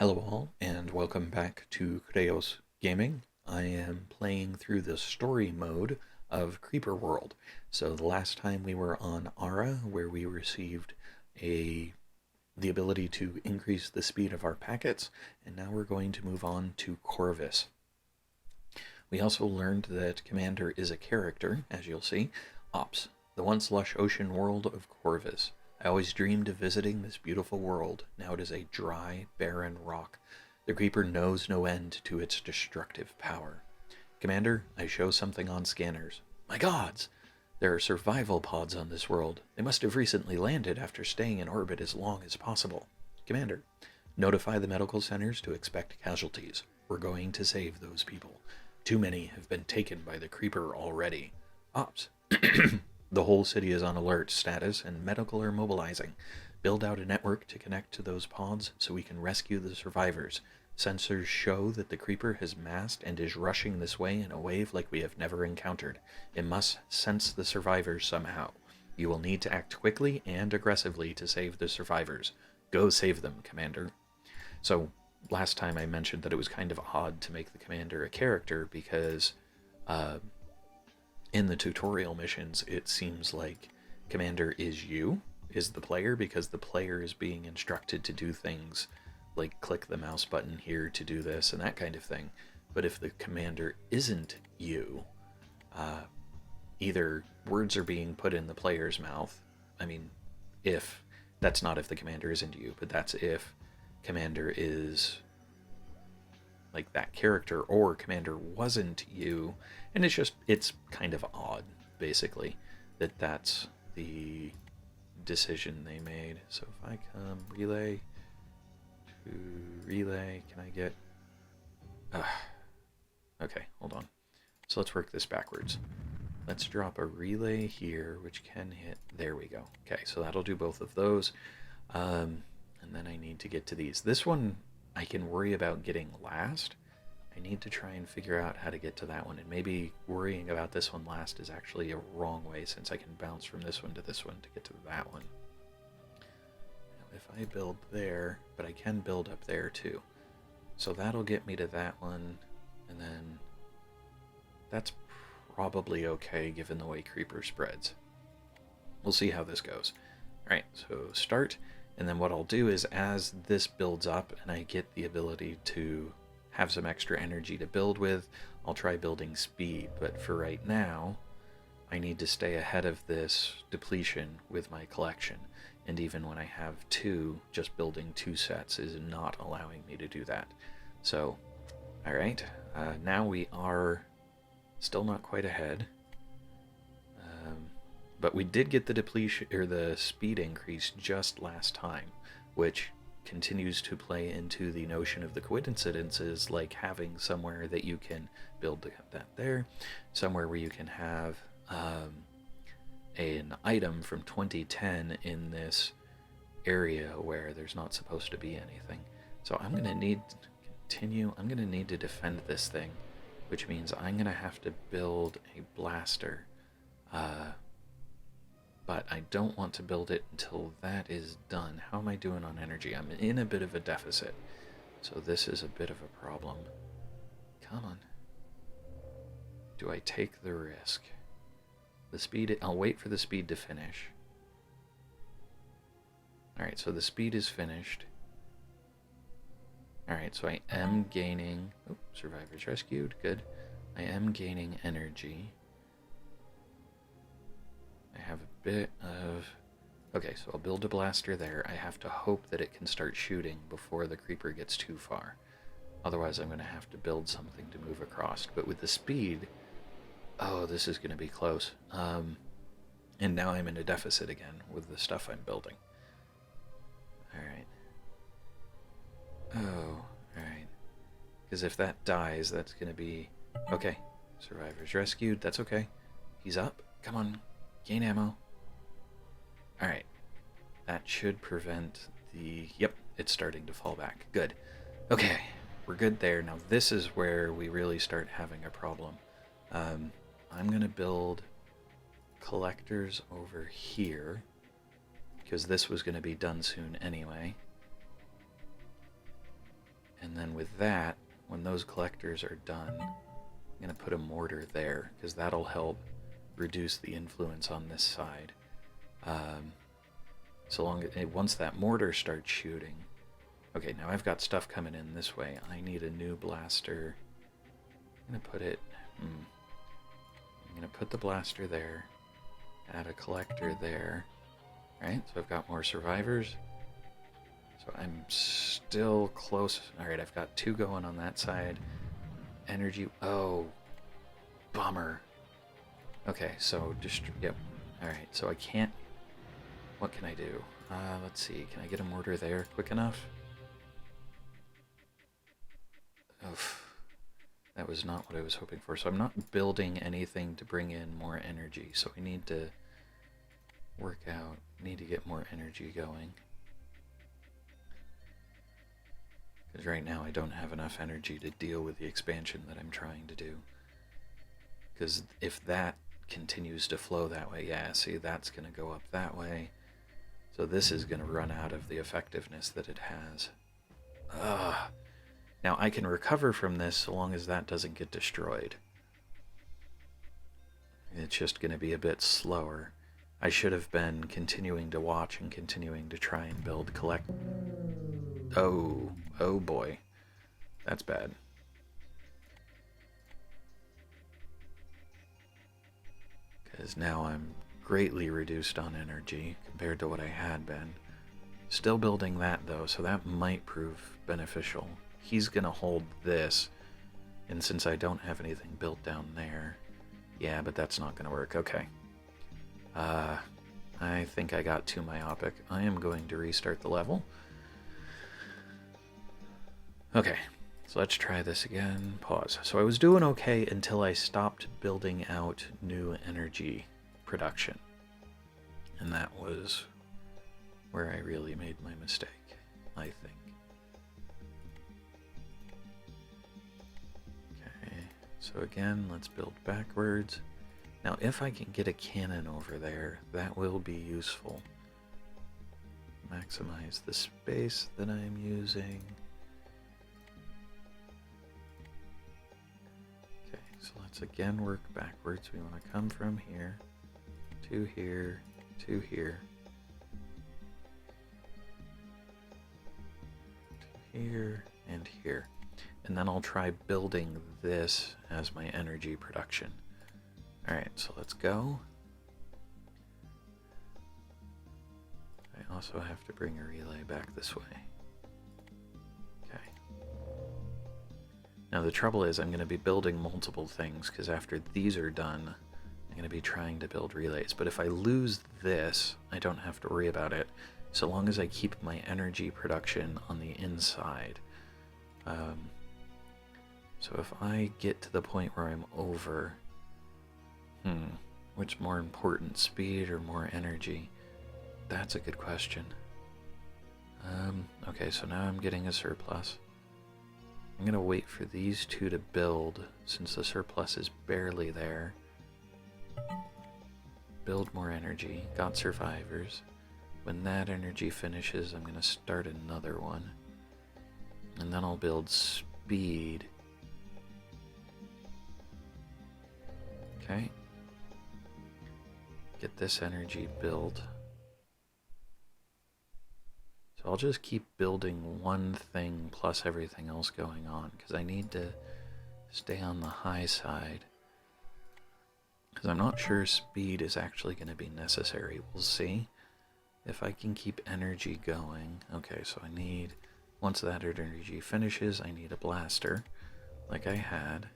Hello all, and welcome back to Creos Gaming. I am playing through the story mode of Creeper World. So the last time we were on Ara, where we received a the ability to increase the speed of our packets, and now we're going to move on to Corvus. We also learned that Commander is a character, as you'll see, Ops, the once lush ocean world of Corvus. I always dreamed of visiting this beautiful world. Now it is a dry, barren rock. The creeper knows no end to its destructive power. Commander, I show something on scanners. My gods! There are survival pods on this world. They must have recently landed after staying in orbit as long as possible. Commander, notify the medical centers to expect casualties. We're going to save those people. Too many have been taken by the creeper already. Ops. The whole city is on alert status, and medical are mobilizing. Build out a network to connect to those pods so we can rescue the survivors. Sensors show that the creeper has massed and is rushing this way in a wave like we have never encountered. It must sense the survivors somehow. You will need to act quickly and aggressively to save the survivors. Go save them, Commander. So, last time I mentioned that it was kind of odd to make the Commander a character because in the tutorial missions, it seems like Commander is the player, because the player is being instructed to do things like click the mouse button here to do this and that kind of thing. But if the Commander isn't you, either words are being put in the player's mouth. I mean, if that's not if the Commander isn't you, but that's if Commander is like that character, or Commander wasn't you. And it's kind of odd, basically, that that's the decision they made. So if I come relay to relay, can I get okay, hold on. So let's work this backwards. Let's drop a relay here, which can hit, there we go. Okay, so that'll do both of those. And then I need to get to these. This one I can worry about getting last. I need to try and figure out how to get to that one, and maybe worrying about this one last is actually a wrong way, since I can bounce from this one to this one to get to that one. Now, if I build there, but I can build up there too. So that'll get me to that one, and then that's probably okay given the way Creeper spreads. We'll see how this goes. Alright, so start, and then what I'll do is as this builds up and I get the ability to have some extra energy to build with, I'll try building speed. But for right now, I need to stay ahead of this depletion with my collection. And even when I have two, just building two sets is not allowing me to do that. So, alright, now we are still not quite ahead. But we did get the depletion, or the speed increase just last time, which continues to play into the notion of the coincidences, like having somewhere that you can build that there, somewhere where you can have an item from 2010 in this area where there's not supposed to be anything. So I'm going to need to continue, I'm going to need to defend this thing, which means I'm going to have to build a blaster. But I don't want to build it until that is done. How am I doing on energy? I'm in a bit of a deficit, so this is a bit of a problem. Come on. Do I take the risk? The speed, I'll wait for the speed to finish. Alright, so the speed is finished. Alright, so I am gaining... Oh, survivors rescued, good. I am gaining energy. I have a bit of... Okay, so I'll build a blaster there. I have to hope that it can start shooting before the creeper gets too far. Otherwise I'm going to have to build something to move across. But with the speed... Oh, this is going to be close. And now I'm in a deficit again with the stuff I'm building. Alright. Oh, alright. Because if that dies, that's going to be... Okay, survivors rescued. That's okay. He's up. Come on. Gain ammo. Alright. That should prevent the... Yep, it's starting to fall back. Good. Okay, we're good there. Now this is where we really start having a problem. I'm going to build collectors over here, because this was going to be done soon anyway. then with that, when those collectors are done, I'm going to put a mortar there, because that'll help reduce the influence on this side. Once that mortar starts shooting... Okay, now I've got stuff coming in this way. I need a new blaster. I'm going to put it... I'm going to put the blaster there. Add a collector there. Alright, so I've got more survivors. So I'm still close. Alright, I've got 2 going on that side. Energy... Oh, bummer. Okay, so just... Yep. Alright, so I can't... What can I do? Let's see. Can I get a mortar there quick enough? Oof. That was not what I was hoping for. So I'm not building anything to bring in more energy. So we need to work out... Need to get more energy going. Because right now I don't have enough energy to deal with the expansion that I'm trying to do. Because if that continues to flow that way, yeah, see, that's going to go up that way. So this is going to run out of the effectiveness that it has. Ugh. Now I can recover from this so long as that doesn't get destroyed. It's just going to be a bit slower. I should have been continuing to watch and continuing to try and build collect... Oh boy. That's bad. Because now I'm greatly reduced on energy compared to what I had been. Still building that though, so that might prove beneficial. He's gonna hold this, and since I don't have anything built down there... Yeah, but that's not gonna work. Okay. I think I got too myopic. I am going to restart the level. Okay, so let's try this again. Pause. So I was doing okay until I stopped building out new energy production. And that was where I really made my mistake, I think. Okay, so again, let's build backwards. Now, if I can get a cannon over there, that will be useful. Maximize the space that I'm using. Okay, so let's again work backwards. We want to come from here, to here, to here, to here, and here. And then I'll try building this as my energy production. Alright, so let's go. I also have to bring a relay back this way. Okay. Now the trouble is I'm going to be building multiple things, because after these are done, I'm going to be trying to build relays. But if I lose this, I don't have to worry about it, so long as I keep my energy production on the inside. So if I get to the point where I'm over... What's more important, speed or more energy? That's a good question. Okay, so now I'm getting a surplus. I'm gonna wait for these 2 to build, since the surplus is barely there. Build more energy, got survivors. When that energy finishes, I'm gonna start another one. And then I'll build speed. Okay. Get this energy built. So I'll just keep building one thing plus everything else going on, because I need to stay on the high side. Because I'm not sure speed is actually going to be necessary. We'll see. If I can keep energy going. Okay, so I need... Once that energy finishes, I need a blaster, like I had.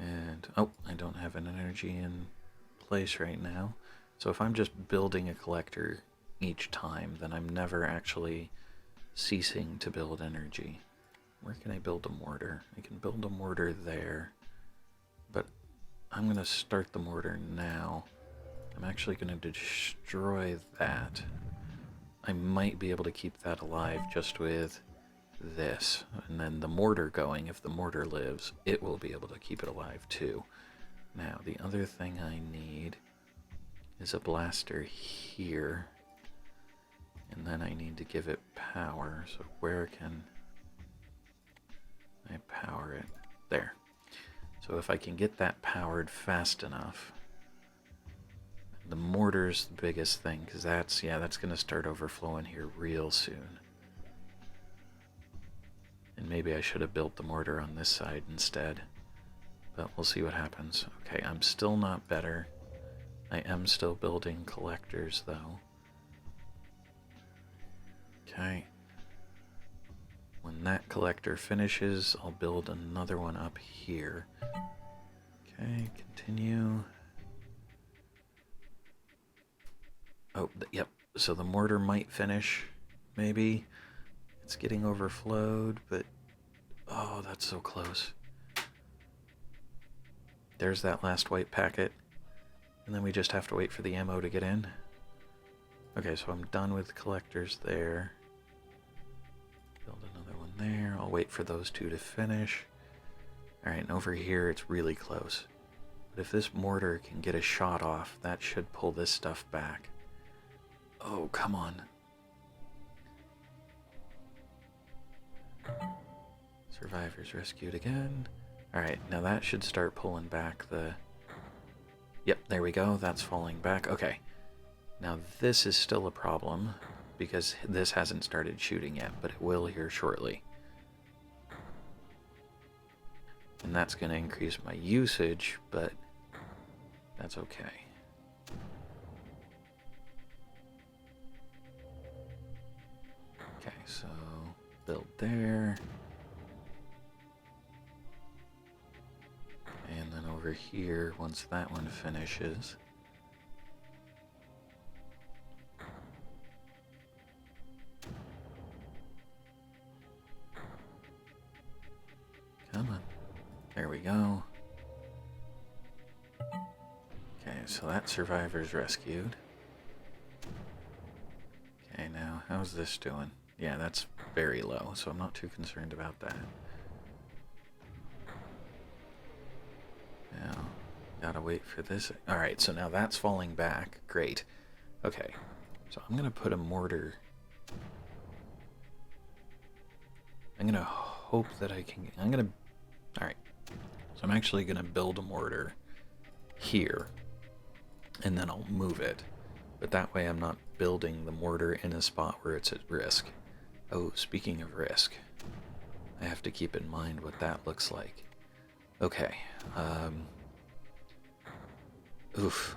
And, oh, I don't have an energy in place right now. So if I'm just building a collector each time, then I'm never actually ceasing to build energy. Where can I build a mortar? I can build a mortar there, but I'm going to start the mortar now. I'm actually going to destroy that. I might be able to keep that alive just with this, and then the mortar going. If the mortar lives, it will be able to keep it alive too. Now the other thing I need is a blaster here, And then I need to give it power. So where can I power it? There. So if I can get that powered fast enough, the mortar's the biggest thing, because that's going to start overflowing here real soon. And maybe I should have built the mortar on this side instead. But we'll see what happens. Okay, I'm still not better. I am still building collectors, though. Okay. When that collector finishes, I'll build another one up here. Okay, continue. Oh, yep. So the mortar might finish, maybe. It's getting overflowed, but... Oh, that's so close. There's that last white packet. And then we just have to wait for the ammo to get in. Okay, so I'm done with collectors there. Build another one there. I'll wait for those two to finish. Alright, and over here it's really close. But if this mortar can get a shot off, that should pull this stuff back. Oh, come on. Survivors rescued again. Alright, now that should start pulling back the... Yep, there we go. That's falling back. Okay. Now this is still a problem, because this hasn't started shooting yet, but it will here shortly. And that's going to increase my usage, but that's okay. Okay, so build there. And then over here, once that one finishes. Come on. There we go. Okay, so that survivor's rescued. Okay, now, how's this doing? Yeah, that's very low, so I'm not too concerned about that. Now, gotta wait for this. Alright, so now that's falling back. Great. Okay, so I'm gonna put a mortar. I'm gonna hope that I can... Alright, so I'm actually gonna build a mortar here, and then I'll move it. But that way I'm not building the mortar in a spot where it's at risk. Oh, speaking of risk, I have to keep in mind what that looks like. Okay, oof.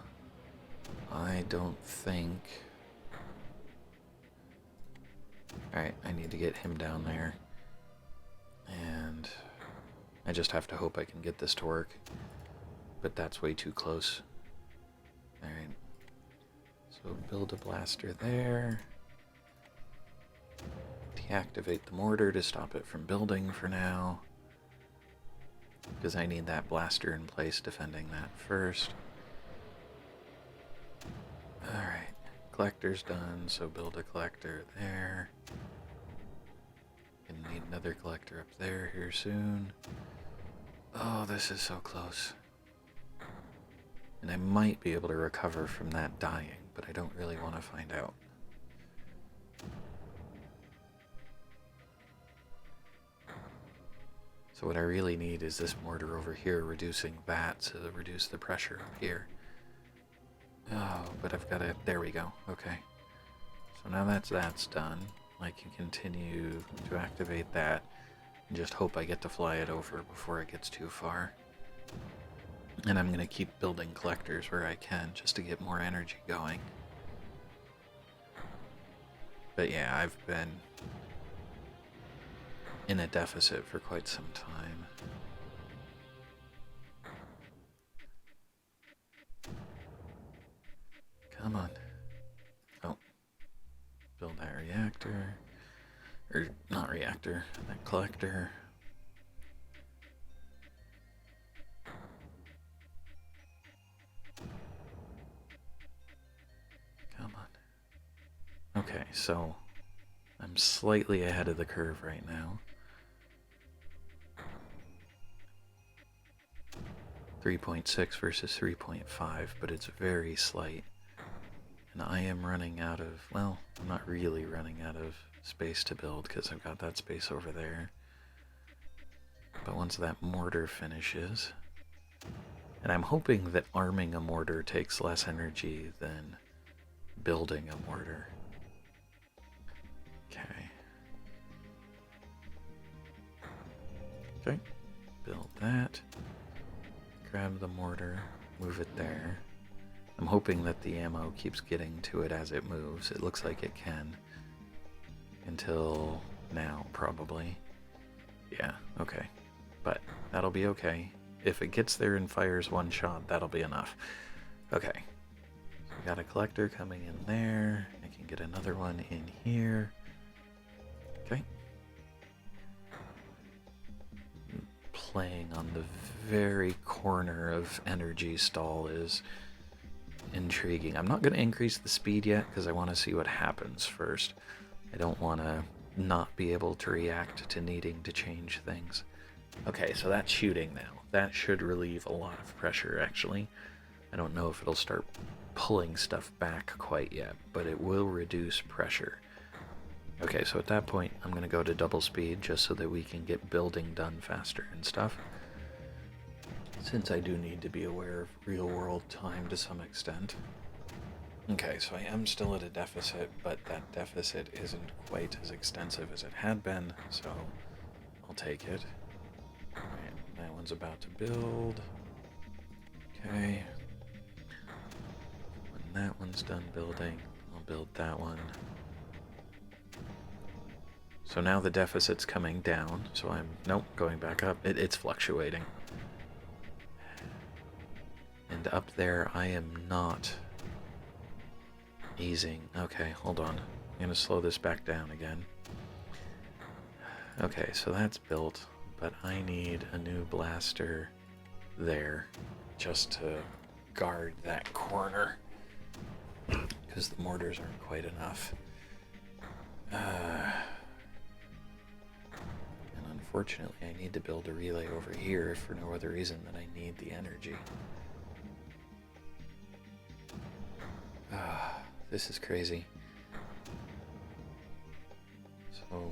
I don't think... Alright, I need to get him down there. And I just have to hope I can get this to work. But that's way too close. Alright. So build a blaster there. Deactivate the mortar to stop it from building for now. Because I need that blaster in place defending that first. Alright, collector's done, so build a collector there. Gonna need another collector up there here soon. Oh, this is so close. And I might be able to recover from that dying, but I don't really want to find out. So what I really need is this mortar over here reducing that to reduce the pressure up here. Oh, but I've got to... There we go. Okay. So now that's done. I can continue to activate that and just hope I get to fly it over before it gets too far. And I'm going to keep building collectors where I can just to get more energy going. But yeah, I've been in a deficit for quite some time. Come on. Oh. Build that reactor. Or, not reactor, that collector. Come on. Okay, so I'm slightly ahead of the curve right now. 3.6 versus 3.5, but it's very slight. And I am running out of, well, I'm not really running out of space to build because I've got that space over there. But once that mortar finishes, and I'm hoping that arming a mortar takes less energy than building a mortar. Okay. Okay, build that. Grab the mortar, move it there. I'm hoping that the ammo keeps getting to it as it moves. It looks like it can. Until now, probably. Yeah, okay. But that'll be okay. If it gets there and fires one shot, that'll be enough. Okay. So we got a collector coming in there. I can get another one in here. Okay. Playing on the very corner of energy stall is intriguing. I'm not going to increase the speed yet because I want to see what happens first. I don't want to not be able to react to needing to change things. Okay, so that's shooting now. That should relieve a lot of pressure, actually. I don't know if it'll start pulling stuff back quite yet, but it will reduce pressure. Okay, so at that point, I'm going to go to double speed just so that we can get building done faster and stuff. Since I do need to be aware of real-world time to some extent. Okay, so I am still at a deficit, but that deficit isn't quite as extensive as it had been, so I'll take it. Alright, that one's about to build. Okay. When that one's done building, I'll build that one. So now the deficit's coming down, so I'm, nope, going back up. It's fluctuating. And up there, I am not easing. Okay, hold on. I'm going to slow this back down again. Okay, so that's built, but I need a new blaster there just to guard that corner because the mortars aren't quite enough. And unfortunately, I need to build a relay over here for no other reason than I need the energy. This is crazy. So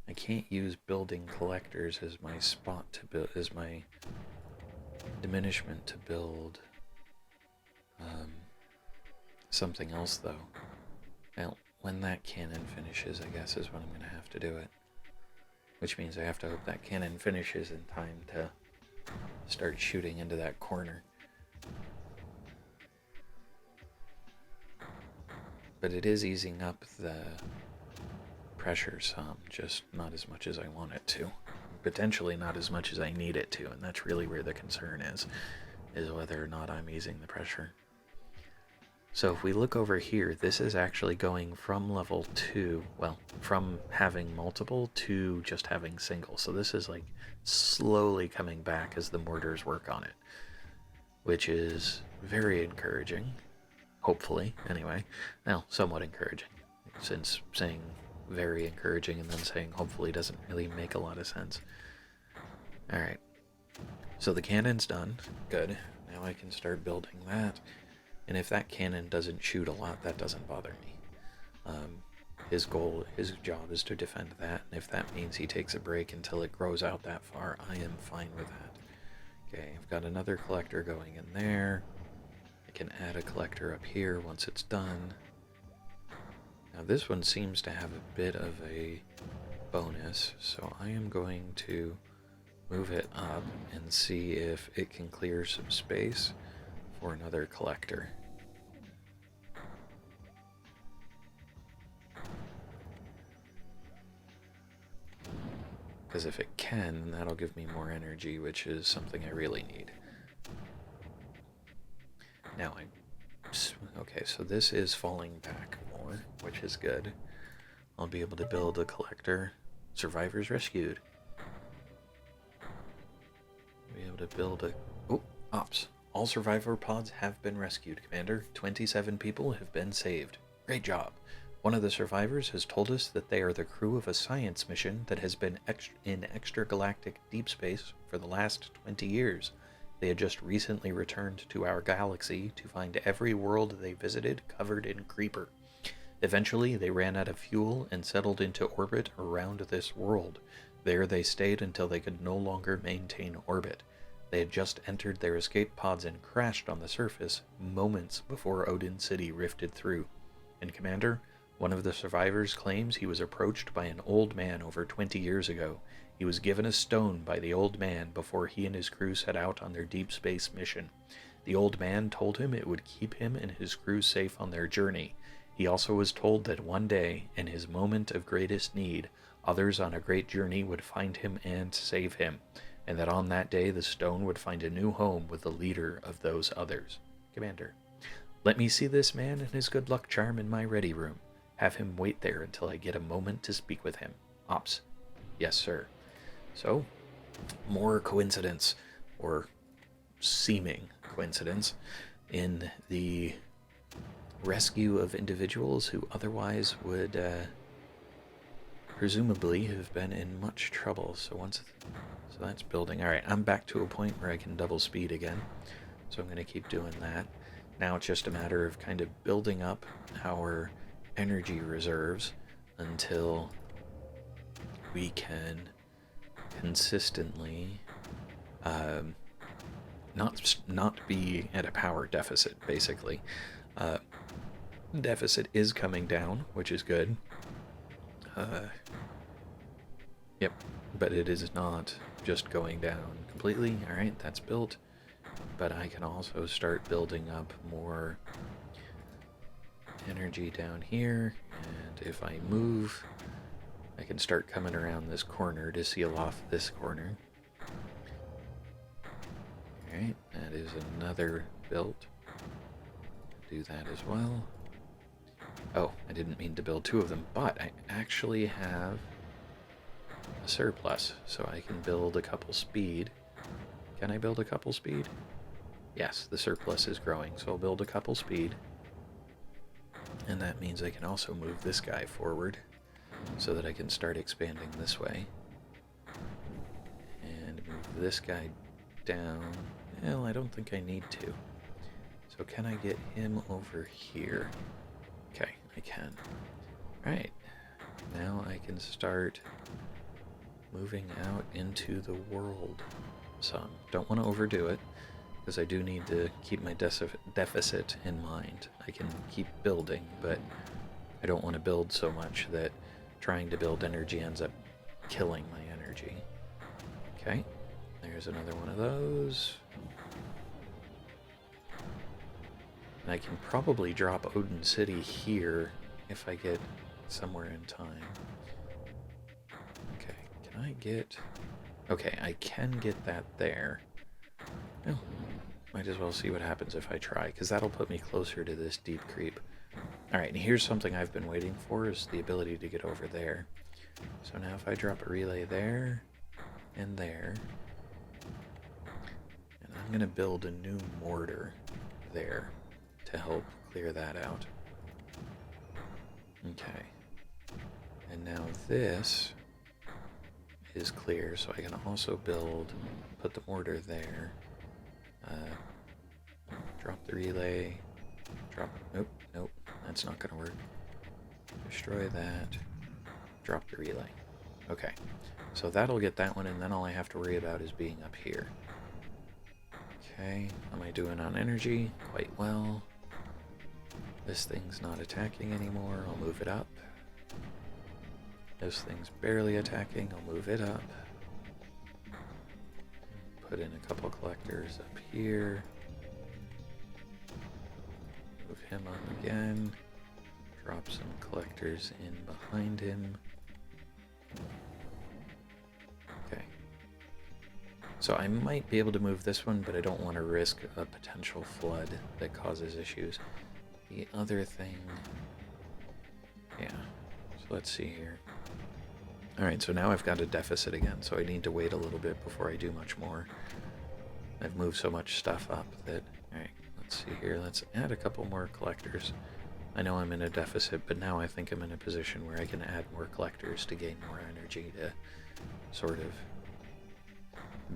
I can't use building collectors as my spot to build, as my diminishment to build something else though. Well, when that cannon finishes, I guess is when I'm going to have to do it. Which means I have to hope that cannon finishes in time to start shooting into that corner. But it is easing up the pressure some, just not as much as I want it to. Potentially not as much as I need it to, and that's really where the concern is whether or not I'm easing the pressure. So if we look over here, this is actually going from level 2, well, from having multiple to just having single. So this is like slowly coming back as the mortars work on it, which is very encouraging. Hopefully, anyway. Well, somewhat encouraging, since saying very encouraging and then saying hopefully doesn't really make a lot of sense. Alright, so the cannon's done. Good. Now I can start building that. And if that cannon doesn't shoot a lot, that doesn't bother me. His job is to defend that, and if that means he takes a break until it grows out that far, I am fine with that. Okay, I've got another collector going in there. I can add a collector up here once it's done. Now this one seems to have a bit of a bonus, so I am going to move it up and see if it can clear some space for another collector. Because if it can, then that'll give me more energy, which is something I really need. Now okay, so this is falling back more, which is good. I'll be able to build a collector. Survivors rescued. Be able to build a... Oh, ops. All survivor pods have been rescued, Commander. 27 people have been saved. Great job. One of the survivors has told us that they are the crew of a science mission that has been in extragalactic deep space for the last 20 years. They had just recently returned to our galaxy to find every world they visited covered in creeper. Eventually, they ran out of fuel and settled into orbit around this world. There they stayed until they could no longer maintain orbit. They had just entered their escape pods and crashed on the surface moments before Odin City rifted through. And Commander, one of the survivors claims he was approached by an old man over 20 years ago. He was given a stone by the old man before he and his crew set out on their deep space mission. The old man told him it would keep him and his crew safe on their journey. He also was told that one day, in his moment of greatest need, others on a great journey would find him and save him, and that on that day the stone would find a new home with the leader of those others. Commander, let me see this man and his good luck charm in my ready room. Have him wait there until I get a moment to speak with him. Ops. Yes, sir. So, more coincidence, or seeming coincidence, in the rescue of individuals who otherwise would presumably have been in much trouble. So that's building. All right, I'm back to a point where I can double speed again. So I'm going to keep doing that. Now it's just a matter of kind of building up our energy reserves until we can consistently not be at a power deficit, basically. Deficit is coming down, which is good. Yep, but it is not just going down completely. All right, that's built. But I can also start building up more energy down here, and if I move, I can start coming around this corner to seal off this corner. Alright, that is another built. Do that as well. Oh, I didn't mean to build two of them, but I actually have a surplus, so I can build a couple speed. Can I build a couple speed? Yes, the surplus is growing, so I'll build a couple speed. And that means I can also move this guy forward so that I can start expanding this way. And move this guy down. Well, I don't think I need to. So can I get him over here? Okay, I can. Right. Now I can start moving out into the world some. Don't want to overdo it, because I do need to keep my deficit in mind. I can keep building, but I don't want to build so much that trying to build energy ends up killing my energy. Okay, there's another one of those. And I can probably drop Odin City here if I get somewhere in time. Okay, can I get... Okay, I can get that there. Oh, might as well see what happens if I try, because that'll put me closer to this deep creep. Alright, and here's something I've been waiting for, is the ability to get over there. So now if I drop a relay there, and there, and I'm going to build a new mortar there to help clear that out. Okay. And now this is clear, so I can also put the mortar there. Drop the relay. Nope, that's not gonna work. Destroy that. Drop the relay. Okay, so that'll get that one, and then all I have to worry about is being up here. Okay, how am I doing on energy? Quite well. This thing's not attacking anymore, I'll move it up. This thing's barely attacking, I'll move it up. Put in a couple collectors up here. Move him up again. Drop some collectors in behind him. Okay. So I might be able to move this one, but I don't want to risk a potential flood that causes issues. The other thing... Yeah. So let's see here. Alright, so now I've got a deficit again, so I need to wait a little bit before I do much more. I've moved so much stuff up that... Alright, let's see here. Let's add a couple more collectors. I know I'm in a deficit, but now I think I'm in a position where I can add more collectors to gain more energy to sort of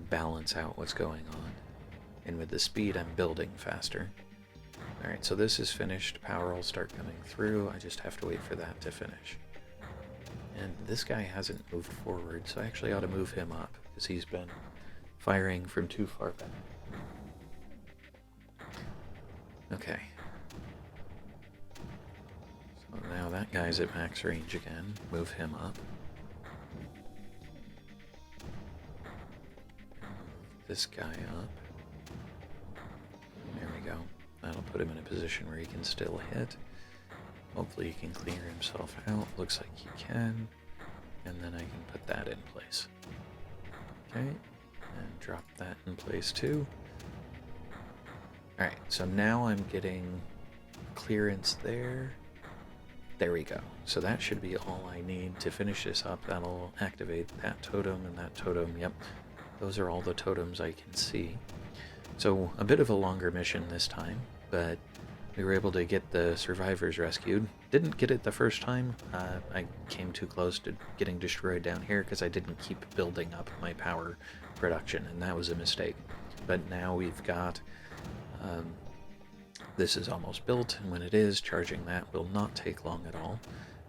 balance out what's going on. and with the speed I'm building faster. Alright, so this is finished. Power will start coming through. I just have to wait for that to finish. And this guy hasn't moved forward, so I actually ought to move him up, because he's been firing from too far back. Okay. So now that guy's at max range again. Move him up. This guy up. There we go. That'll put him in a position where he can still hit. Hopefully he can clear himself out. Looks like he can. And then I can put that in place. Okay. And drop that in place too. Alright, so now I'm getting clearance there. There we go. So that should be all I need to finish this up. That'll activate that totem and that totem. Yep. Those are all the totems I can see. So a bit of a longer mission this time, but we were able to get the survivors rescued. Didn't get it the first time. I came too close to getting destroyed down here because I didn't keep building up my power production, and that was a mistake. But now we've got... this is almost built, and when it is, charging that will not take long at all.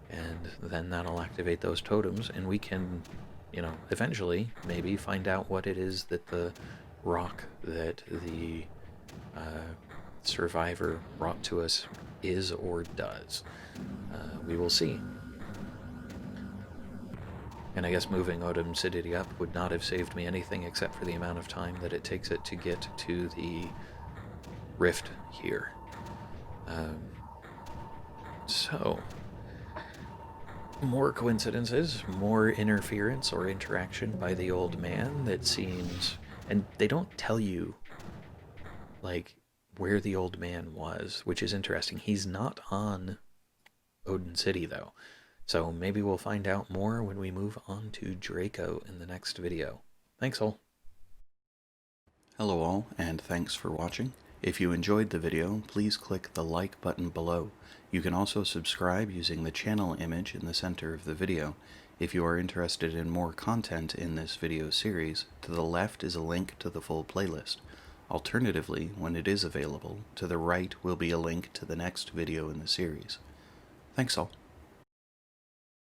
And then that'll activate those totems, and we can, you know, eventually maybe find out what it is that the rock that the survivor brought to us is or does. We will see. And I guess moving Odom City up would not have saved me anything except for the amount of time that it takes it to get to the rift here. So, more coincidences, more interference or interaction by the old man that seems... And they don't tell you, like, where the old man was, which is interesting. He's not on Odin City, though. So maybe we'll find out more when we move on to Draco in the next video. Thanks all. Hello all, and thanks for watching. If you enjoyed the video, please click the like button below. You can also subscribe using the channel image in the center of the video. If you are interested in more content in this video series, to the left is a link to the full playlist. Alternatively, when it is available, to the right will be a link to the next video in the series. Thanks all.